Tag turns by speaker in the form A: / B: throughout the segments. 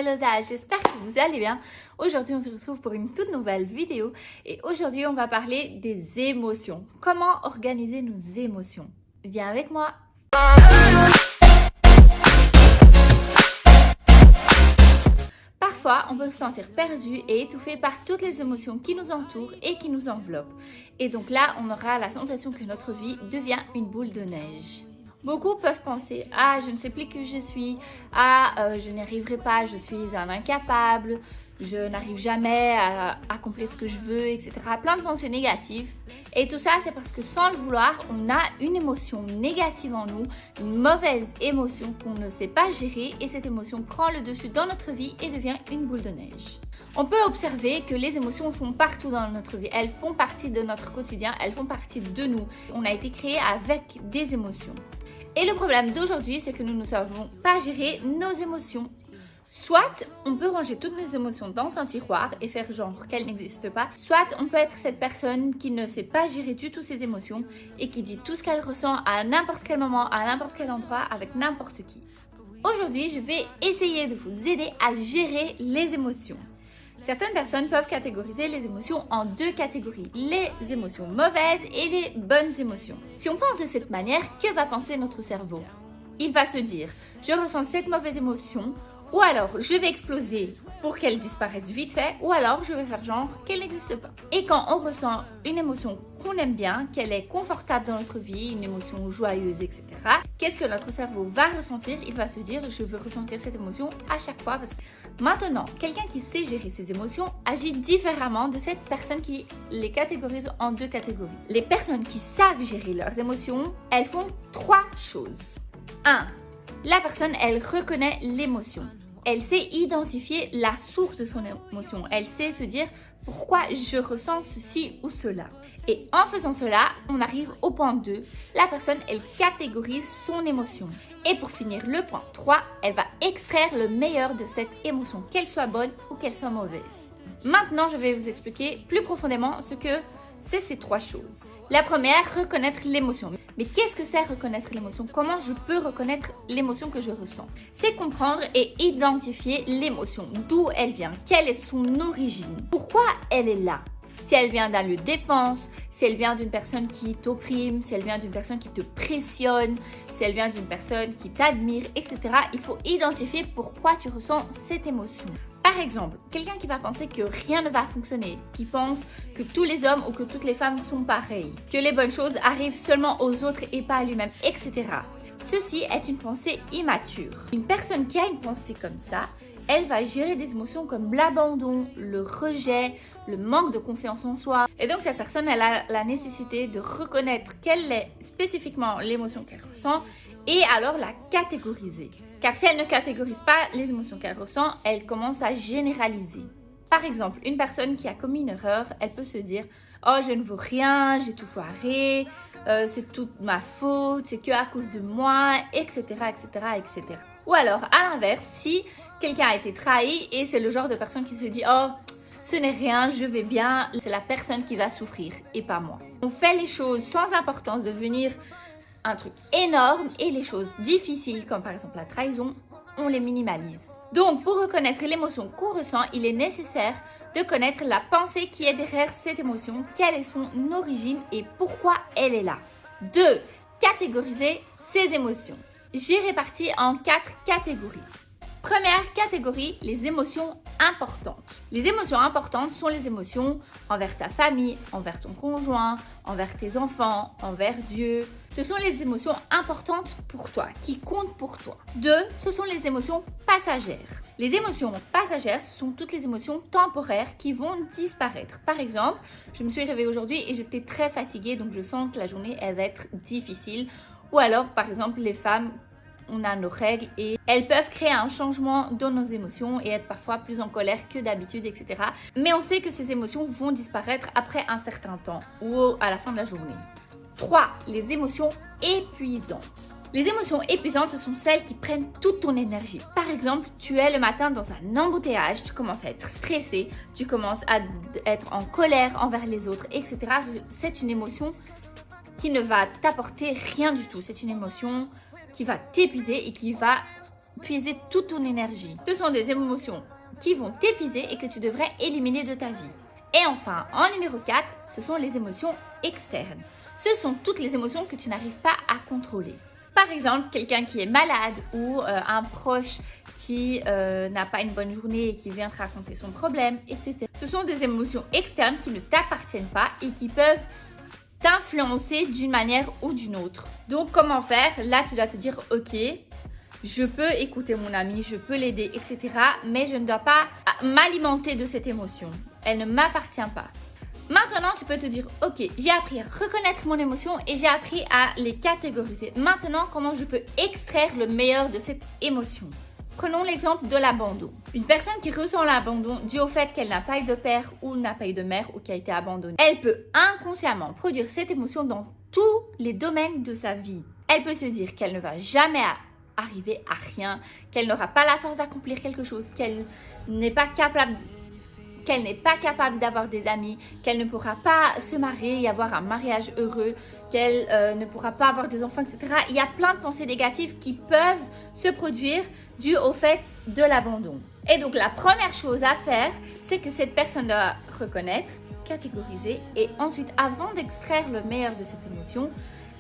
A: Velosa, j'espère que vous allez bien. Aujourd'hui on se retrouve pour une toute nouvelle vidéo et aujourd'hui on va parler des émotions. Comment organiser nos émotions? Viens avec moi. Parfois, on peut se sentir perdu et étouffé par toutes les émotions qui nous entourent et qui nous enveloppent. Et donc là, on aura la sensation que notre vie devient une boule de neige. Beaucoup peuvent penser « Ah, je ne sais plus qui je suis. Ah, je n'y arriverai pas, je suis un incapable. Je n'arrive jamais à accomplir ce que je veux, etc. » Plein de pensées négatives. Et tout ça, c'est parce que sans le vouloir, on a une émotion négative en nous, une mauvaise émotion qu'on ne sait pas gérer et cette émotion prend le dessus dans notre vie et devient une boule de neige. On peut observer que les émotions font partout dans notre vie. Elles font partie de notre quotidien, elles font partie de nous. On a été créé avec des émotions. Et le problème d'aujourd'hui, c'est que nous ne savons pas gérer nos émotions. Soit on peut ranger toutes nos émotions dans un tiroir et faire genre qu'elles n'existent pas. Soit on peut être cette personne qui ne sait pas gérer du tout ses émotions et qui dit tout ce qu'elle ressent à n'importe quel moment, à n'importe quel endroit, avec n'importe qui. Aujourd'hui, je vais essayer de vous aider à gérer les émotions. Certaines personnes peuvent catégoriser les émotions en deux catégories, les émotions mauvaises et les bonnes émotions. Si on pense de cette manière, que va penser notre cerveau? Il va se dire, je ressens cette mauvaise émotion, ou alors je vais exploser pour qu'elle disparaisse vite fait, ou alors je vais faire genre qu'elle n'existe pas. Et quand on ressent une émotion qu'on aime bien, qu'elle est confortable dans notre vie, une émotion joyeuse, etc., qu'est-ce que notre cerveau va ressentir? Il va se dire, je veux ressentir cette émotion à chaque fois parce que maintenant, quelqu'un qui sait gérer ses émotions agit différemment de cette personne qui les catégorise en deux catégories. Les personnes qui savent gérer leurs émotions, elles font trois choses. 1. La personne, elle reconnaît l'émotion. Elle sait identifier la source de son émotion. Elle sait se dire pourquoi je ressens ceci ou cela. Et en faisant cela, on arrive au point 2. La personne, elle catégorise son émotion. Et pour finir, le point 3, elle va extraire le meilleur de cette émotion, qu'elle soit bonne ou qu'elle soit mauvaise. Maintenant, je vais vous expliquer plus profondément ce que c'est ces trois choses. La première, reconnaître l'émotion. Mais qu'est-ce que c'est reconnaître l'émotion? Comment je peux reconnaître l'émotion que je ressens? C'est comprendre et identifier l'émotion, d'où elle vient, quelle est son origine, pourquoi elle est là. Si elle vient d'un lieu de défense, si elle vient d'une personne qui t'opprime, si elle vient d'une personne qui te pressionne, si elle vient d'une personne qui t'admire, etc. Il faut identifier pourquoi tu ressens cette émotion. Par exemple, quelqu'un qui va penser que rien ne va fonctionner, qui pense que tous les hommes ou que toutes les femmes sont pareils, que les bonnes choses arrivent seulement aux autres et pas à lui-même, etc. Ceci est une pensée immature. Une personne qui a une pensée comme ça, elle va gérer des émotions comme l'abandon, le rejet, le manque de confiance en soi. Et donc cette personne, elle a la nécessité de reconnaître quelle est spécifiquement l'émotion qu'elle ressent et alors la catégoriser. Car si elle ne catégorise pas les émotions qu'elle ressent, elle commence à généraliser. Par exemple, une personne qui a commis une erreur, elle peut se dire « Oh, je ne vaux rien, j'ai tout foiré, c'est toute ma faute, c'est que à cause de moi, etc., etc., etc. » Ou alors, à l'inverse, si quelqu'un a été trahi et c'est le genre de personne qui se dit « Oh, ce n'est rien, je vais bien, c'est la personne qui va souffrir et pas moi. » On fait les choses sans importance devenir un truc énorme et les choses difficiles, comme par exemple la trahison, on les minimalise. Donc, pour reconnaître l'émotion qu'on ressent, il est nécessaire de connaître la pensée qui est derrière cette émotion, quelle est son origine et pourquoi elle est là. 2. Catégoriser ses émotions. J'ai réparti en 4 catégories. Première catégorie, les émotions importantes. Les émotions importantes sont les émotions envers ta famille, envers ton conjoint, envers tes enfants, envers Dieu. Ce sont les émotions importantes pour toi, qui comptent pour toi. 2. Ce sont les émotions passagères. Les émotions passagères, ce sont toutes les émotions temporaires qui vont disparaître. Par exemple, je me suis réveillée aujourd'hui et j'étais très fatiguée, donc je sens que la journée, elle va être difficile. Ou alors, par exemple, les femmes, on a nos règles et elles peuvent créer un changement dans nos émotions et être parfois plus en colère que d'habitude, etc. Mais on sait que ces émotions vont disparaître après un certain temps ou à la fin de la journée. 3. Les émotions épuisantes. Les émotions épuisantes, ce sont celles qui prennent toute ton énergie. Par exemple, tu es le matin dans un embouteillage, tu commences à être stressé, tu commences à être en colère envers les autres, etc. C'est une émotion qui ne va t'apporter rien du tout. C'est une émotion qui va t'épuiser et qui va puiser toute ton énergie. Ce sont des émotions qui vont t'épuiser et que tu devrais éliminer de ta vie. Et enfin, en numéro 4, ce sont les émotions externes. Ce sont toutes les émotions que tu n'arrives pas à contrôler. Par exemple, quelqu'un qui est malade ou un proche qui n'a pas une bonne journée et qui vient te raconter son problème, etc. Ce sont des émotions externes qui ne t'appartiennent pas et qui peuvent t'influencer d'une manière ou d'une autre. Donc, comment faire? Là, tu dois te dire, ok, je peux écouter mon ami, je peux l'aider, etc. Mais je ne dois pas m'alimenter de cette émotion. Elle ne m'appartient pas. Maintenant, tu peux te dire, ok, j'ai appris à reconnaître mon émotion et j'ai appris à les catégoriser. Maintenant, comment je peux extraire le meilleur de cette émotion? Prenons l'exemple de l'abandon. Une personne qui ressent l'abandon dû au fait qu'elle n'a pas eu de père ou n'a pas eu de mère ou qui a été abandonnée, elle peut inconsciemment produire cette émotion dans tous les domaines de sa vie. Elle peut se dire qu'elle ne va jamais arriver à rien, qu'elle n'aura pas la force d'accomplir quelque chose, qu'elle n'est pas capable d'avoir des amis, qu'elle ne pourra pas se marier et avoir un mariage heureux, qu'elle ne pourra pas avoir des enfants, etc. Il y a plein de pensées négatives qui peuvent se produire dû au fait de l'abandon. Et donc la première chose à faire, c'est que cette personne doit reconnaître, catégoriser et ensuite, avant d'extraire le meilleur de cette émotion,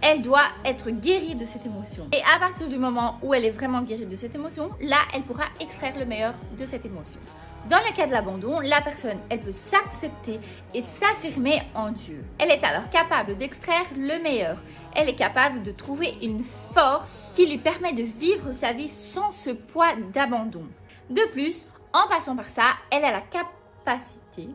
A: elle doit être guérie de cette émotion. Et à partir du moment où elle est vraiment guérie de cette émotion, là, elle pourra extraire le meilleur de cette émotion. Dans le cas de l'abandon, la personne, elle peut s'accepter et s'affirmer en Dieu. Elle est alors capable d'extraire le meilleur. Elle est capable de trouver une force qui lui permet de vivre sa vie sans ce poids d'abandon. De plus, en passant par ça, elle a la capacité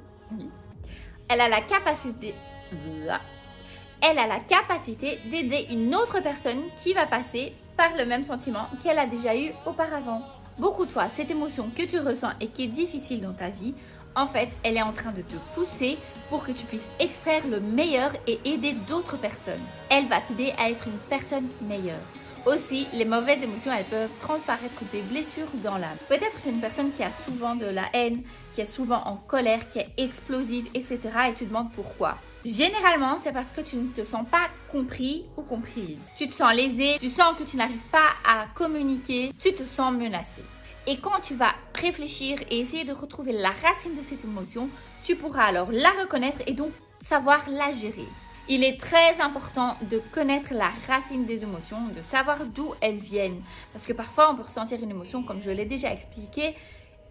A: d'aider une autre personne qui va passer par le même sentiment qu'elle a déjà eu auparavant. Beaucoup de fois, cette émotion que tu ressens et qui est difficile dans ta vie, en fait, elle est en train de te pousser pour que tu puisses extraire le meilleur et aider d'autres personnes. Elle va t'aider à être une personne meilleure. Aussi, les mauvaises émotions, elles peuvent transparaître des blessures dans l'âme. Peut-être que c'est une personne qui a souvent de la haine, qui est souvent en colère, qui est explosive, etc. et tu te demandes pourquoi. Généralement, c'est parce que tu ne te sens pas compris ou comprise. Tu te sens lésé, tu sens que tu n'arrives pas à communiquer, tu te sens menacé. Et quand tu vas réfléchir et essayer de retrouver la racine de cette émotion, tu pourras alors la reconnaître et donc savoir la gérer. Il est très important de connaître la racine des émotions, de savoir d'où elles viennent. Parce que parfois, on peut ressentir une émotion, comme je l'ai déjà expliqué,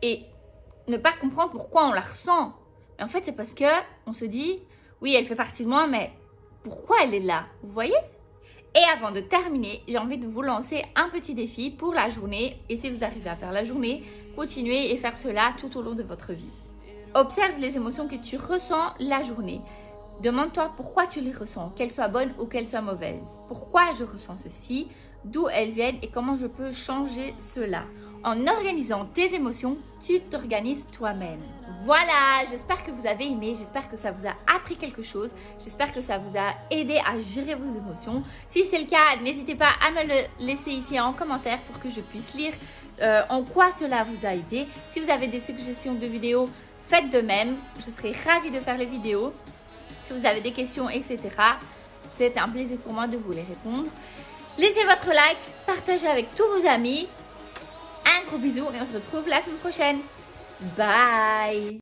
A: et ne pas comprendre pourquoi on la ressent. Mais en fait, c'est parce que on se dit, oui, elle fait partie de moi, mais pourquoi elle est là? Vous voyez? Et avant de terminer, j'ai envie de vous lancer un petit défi pour la journée. Et si vous arrivez à faire la journée, continuez et faire cela tout au long de votre vie. Observe les émotions que tu ressens la journée. Demande-toi pourquoi tu les ressens, qu'elles soient bonnes ou qu'elles soient mauvaises. Pourquoi je ressens ceci, d'où elles viennent et comment je peux changer cela. En organisant tes émotions, tu t'organises toi-même. Voilà, j'espère que vous avez aimé, j'espère que ça vous a appris quelque chose, j'espère que ça vous a aidé à gérer vos émotions. Si c'est le cas, n'hésitez pas à me le laisser ici en commentaire pour que je puisse lire en quoi cela vous a aidé. Si vous avez des suggestions de vidéos, faites de même, je serai ravie de faire les vidéos. Si vous avez des questions, etc., c'est un plaisir pour moi de vous les répondre. Laissez votre like, partagez avec tous vos amis. Un gros bisou et on se retrouve la semaine prochaine. Bye.